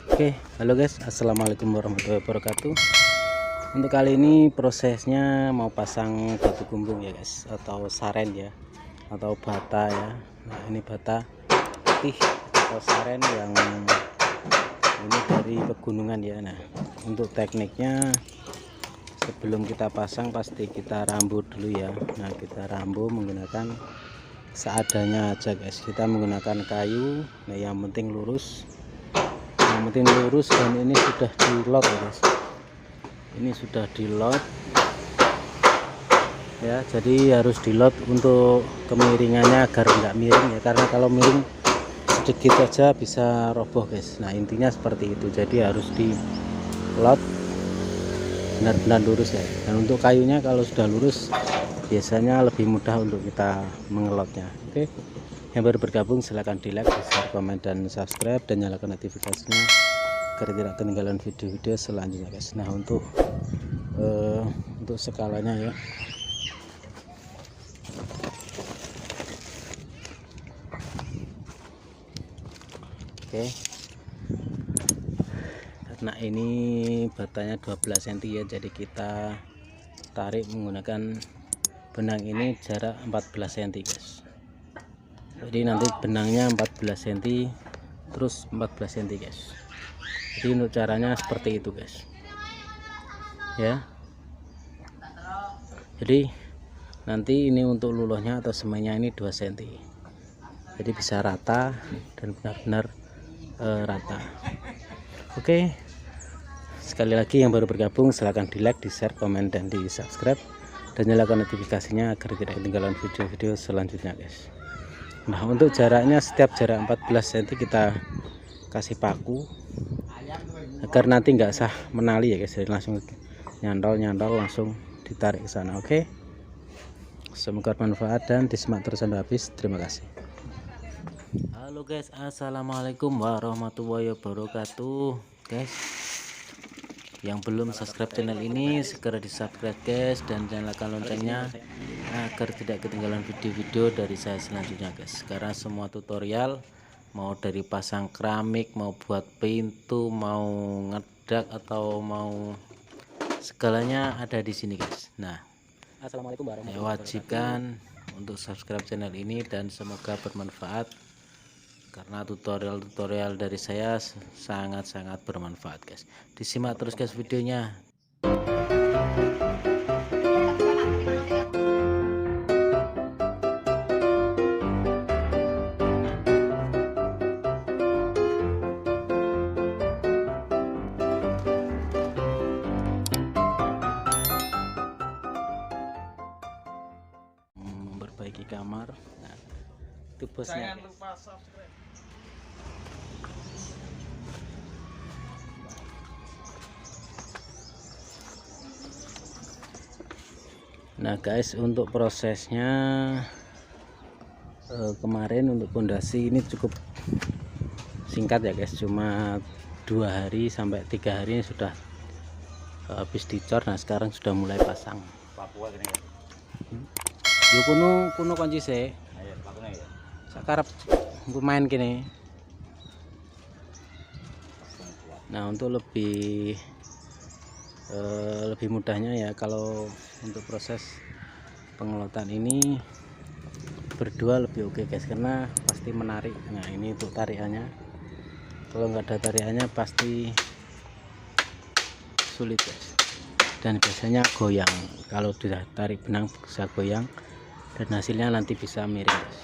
Oke, halo guys, assalamualaikum warahmatullahi wabarakatuh. Untuk kali ini prosesnya mau pasang batu kumbung ya guys, atau saren ya, atau bata ya. Nah ini bata putih atau saren yang ini dari pegunungan ya. Nah untuk tekniknya, sebelum kita pasang pasti kita rambu dulu ya. Nah kita rambu menggunakan seadanya aja guys. Kita menggunakan kayu, nah yang penting lurus, dan ini sudah di lock ya guys. Ini sudah di lock ya, jadi harus di lock untuk kemiringannya agar nggak miring ya, karena kalau miring sedikit saja bisa roboh guys. Nah intinya seperti itu, jadi harus di lock benar-benar lurus ya. Dan untuk kayunya kalau sudah lurus biasanya lebih mudah untuk kita mengelotnya. Oke, yang baru bergabung silahkan di like, share, komen, dan subscribe, dan nyalakan notifikasinya agar tidak ketinggalan video-video selanjutnya guys. Nah untuk skalanya ya, oke, karena ini batanya 12 cm ya, jadi kita tarik menggunakan benang ini jarak 14 cm guys. Jadi nanti benangnya 14 cm terus 14 cm guys. Jadi untuk caranya seperti itu guys ya. Jadi nanti ini untuk luluhnya atau semainya ini 2 cm, jadi bisa rata dan benar-benar rata. Oke, sekali lagi yang baru bergabung silahkan di like, di share, komen, dan di subscribe, dan nyalakan notifikasinya agar tidak ketinggalan video-video selanjutnya guys. Nah untuk jaraknya, setiap jarak 14 cm kita kasih paku agar nanti nggak sah menali ya guys, jadi langsung nyantol langsung ditarik ke sana. Oke, semoga bermanfaat dan disimak terus sampai habis. Terima kasih. Halo guys, assalamualaikum warahmatullahi wabarakatuh guys. Yang belum subscribe channel ini segera di subscribe guys, dan nyalakan loncengnya agar tidak ketinggalan video-video dari saya selanjutnya guys. Sekarang semua tutorial, mau dari pasang keramik, mau buat pintu, mau ngedak, atau mau segalanya ada di sini guys. Nah, assalamualaikum warahmatullahi wabarakatuh. Wajibkan untuk subscribe channel ini dan semoga bermanfaat, karena tutorial dari saya sangat-sangat bermanfaat guys. Disimak terus guys videonya. Memperbaiki kamar. Nah, itu bosnya. Jangan lupa subscribe. Nah guys, untuk prosesnya kemarin untuk pondasi ini cukup singkat ya guys, cuma 2 hari sampai 3 hari ini sudah habis dicor. Nah sekarang sudah mulai pasang. Papua gini ya. Yo kuno kunci sih. Ayo, pakune ya. Sakarep main gini. Nah untuk lebih mudahnya ya, kalau untuk proses pengelotan ini berdua lebih oke guys, karena pasti menarik. Nah ini untuk tarikannya, kalau nggak ada tarikannya pasti sulit guys, dan biasanya goyang. Kalau sudah tarik benang bisa goyang dan hasilnya nanti bisa miring guys.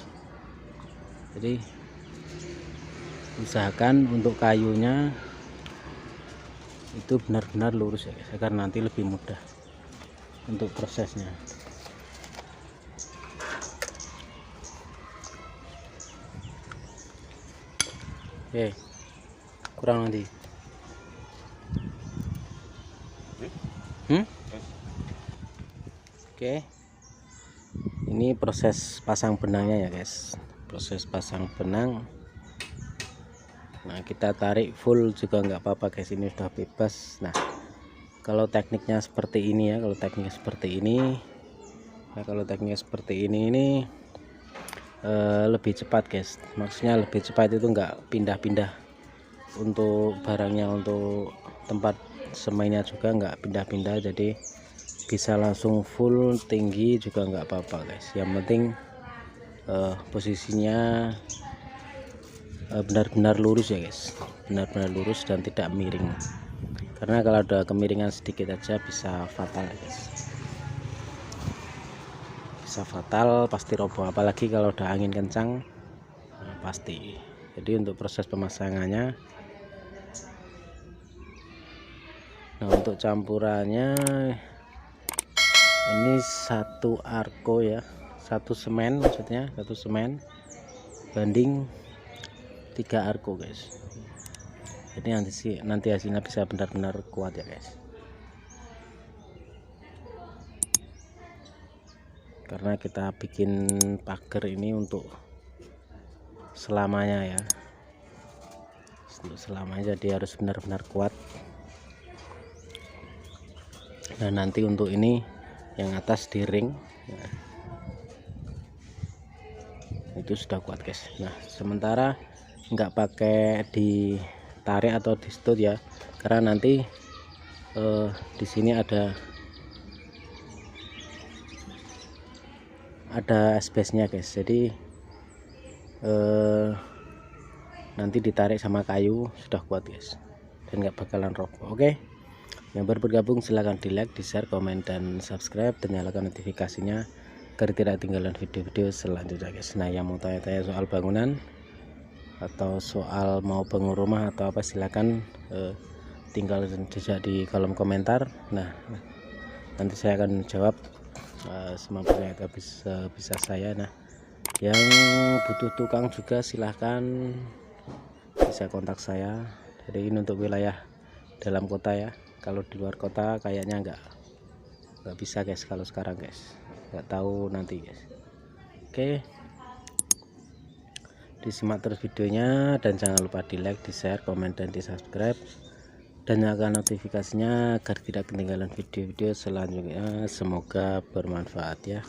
Jadi usahakan untuk kayunya itu benar-benar lurus ya guys, agar nanti lebih mudah untuk prosesnya. Oke, kurang nanti. Oke, ini proses pasang benangnya ya guys, proses pasang benang. Nah kita tarik full juga nggak apa-apa guys, ini sudah bebas. Nah kalau tekniknya seperti ini ya, kalau tekniknya seperti ini lebih cepat guys. Maksudnya lebih cepat itu nggak pindah-pindah untuk barangnya, untuk tempat semainya juga nggak pindah-pindah, jadi bisa langsung full tinggi juga nggak apa-apa guys. Yang penting posisinya benar-benar lurus ya guys, benar-benar lurus dan tidak miring, karena kalau ada kemiringan sedikit aja bisa fatal ya guys, bisa fatal, pasti roboh, apalagi kalau udah angin kencang pasti. Jadi untuk proses pemasangannya, nah untuk campurannya ini 1 arko ya, 1 semen, maksudnya 1 semen banding 3 arko guys. Jadi nanti hasilnya bisa benar-benar kuat ya guys, karena kita bikin pagar ini untuk selamanya ya, untuk selamanya, jadi harus benar-benar kuat. Nah nanti untuk ini yang atas di ring, nah, itu sudah kuat guys. Nah sementara nggak pakai ditarik atau di stut ya, karena nanti di sini ada space-nya guys, jadi nanti ditarik sama kayu sudah kuat guys, dan nggak bakalan roboh. Oke, yang baru bergabung silahkan di like, di share, komen, dan subscribe, dan nyalakan notifikasinya agar tidak ketinggalan video-video selanjutnya guys. Nah yang mau tanya-tanya soal bangunan atau soal mau bangun rumah atau apa, silahkan tinggal jejak di kolom komentar. Nah nanti saya akan jawab semampunya bisa saya. Nah yang butuh tukang juga silahkan bisa kontak saya. Jadi ini untuk wilayah dalam kota ya, kalau di luar kota kayaknya nggak bisa guys kalau sekarang guys, nggak tahu nanti guys. Oke, disimak terus videonya, dan jangan lupa di like, di share, komen, dan di subscribe, dan nyalakan notifikasinya agar tidak ketinggalan video-video selanjutnya. Semoga bermanfaat ya.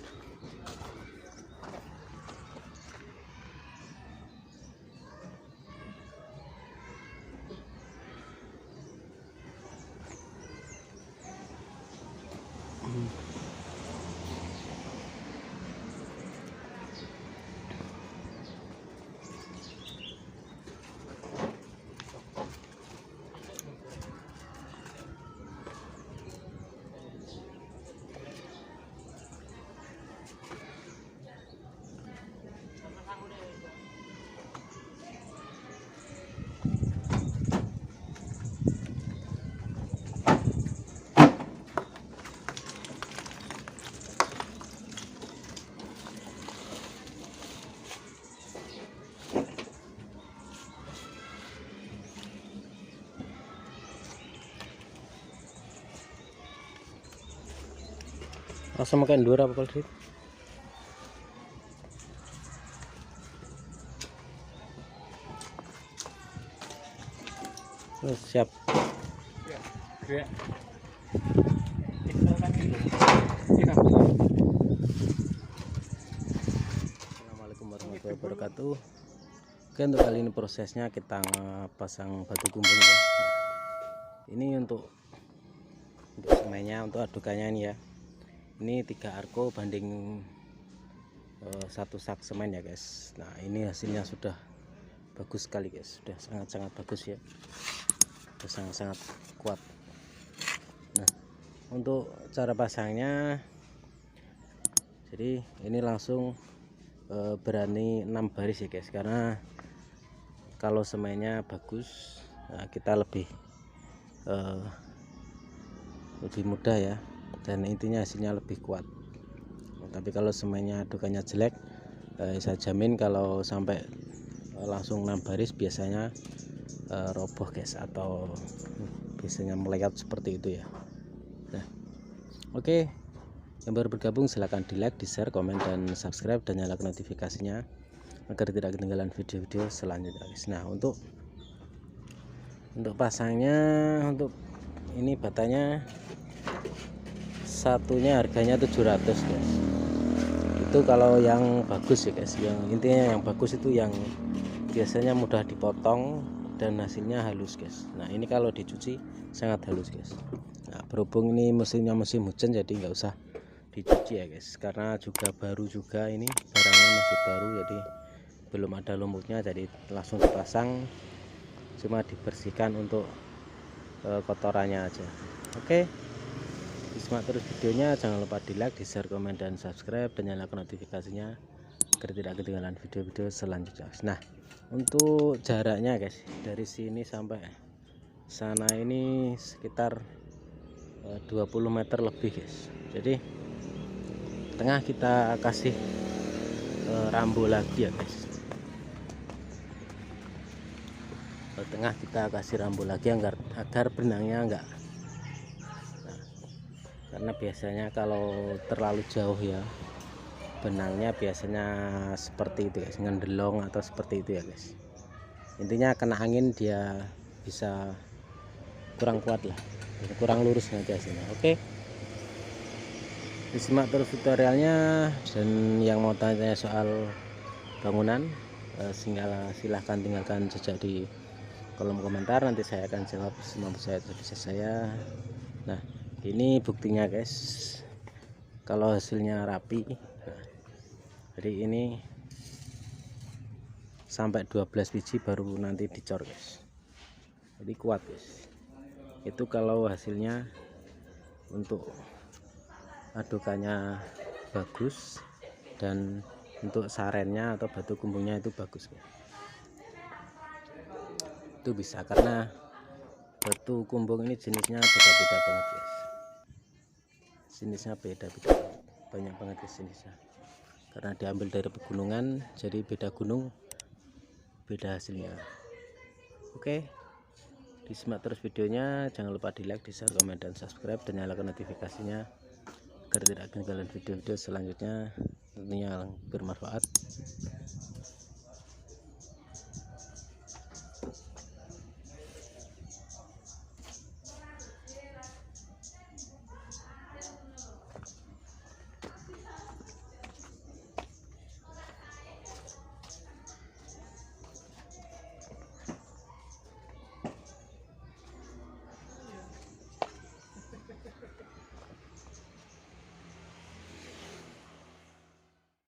Langsung makan dua apa kalau siap. Assalamualaikum warahmatullahi wabarakatuh. Oke, untuk kali ini prosesnya kita pasang batu kumbung ya. Ini untuk semainya, untuk adukannya ini ya. Ini 3 arko banding 1 sak semen ya guys. Nah ini hasilnya sudah bagus sekali guys, sudah sangat-sangat bagus ya, sudah sangat-sangat kuat. Nah untuk cara pasangnya, jadi ini langsung berani 6 baris ya guys, karena kalau semainya bagus, nah kita lebih mudah ya, dan intinya hasilnya lebih kuat. Tapi kalau semainya adukannya jelek, saya jamin kalau sampai langsung 6 baris biasanya roboh guys, atau biasanya melekat seperti itu ya. Nah oke, yang baru bergabung silahkan di like, di share, komen, dan subscribe, dan nyalakan notifikasinya agar tidak ketinggalan video-video selanjutnya guys. Nah untuk pasangnya, untuk ini batanya satunya harganya 700 guys. Itu kalau yang bagus ya guys, yang intinya yang bagus itu yang biasanya mudah dipotong, dan hasilnya halus guys. Nah ini kalau dicuci sangat halus guys. Nah berhubung ini musimnya musim hujan jadi nggak usah dicuci ya guys, karena juga baru juga, ini barangnya masih baru jadi belum ada lumutnya, jadi langsung dipasang, cuma dibersihkan untuk kotorannya aja. Oke, disimak terus videonya, jangan lupa di like, di share, komen, dan subscribe, dan nyalakan notifikasinya agar tidak ketinggalan video-video selanjutnya. Nah untuk jaraknya guys, dari sini sampai sana ini sekitar 20 meter lebih guys. Jadi tengah kita kasih rambu lagi ya guys. Tengah kita kasih rambu lagi agar benangnya enggak, nah, karena biasanya kalau terlalu jauh ya benangnya biasanya seperti itu guys, ngendelong atau seperti itu ya guys. Intinya kena angin dia bisa kurang kuat lah, kurang lurus nanti hasilnya. Oke, disimak terus tutorialnya, dan yang mau tanya soal bangunan silahkan tinggalkan jejak di kolom komentar, nanti saya akan jawab semampu saya, bisa saya. Nah ini buktinya guys, kalau hasilnya rapi. Nah, jadi ini sampai 12 biji baru nanti dicor guys, jadi kuat guys. Itu kalau hasilnya untuk adukannya bagus, dan untuk sarennya atau batu kumbungnya itu bagus guys. Itu bisa karena batu kumbung ini jenisnya beda-beda banget guys, jenisnya beda-beda banyak banget guys jenisnya, karena diambil dari pegunungan, jadi beda gunung beda hasilnya. Oke, disimak terus videonya, jangan lupa di like, di share, komen, dan subscribe, dan nyalakan notifikasinya agar tidak ketinggalan video-video selanjutnya tentunya yang bermanfaat.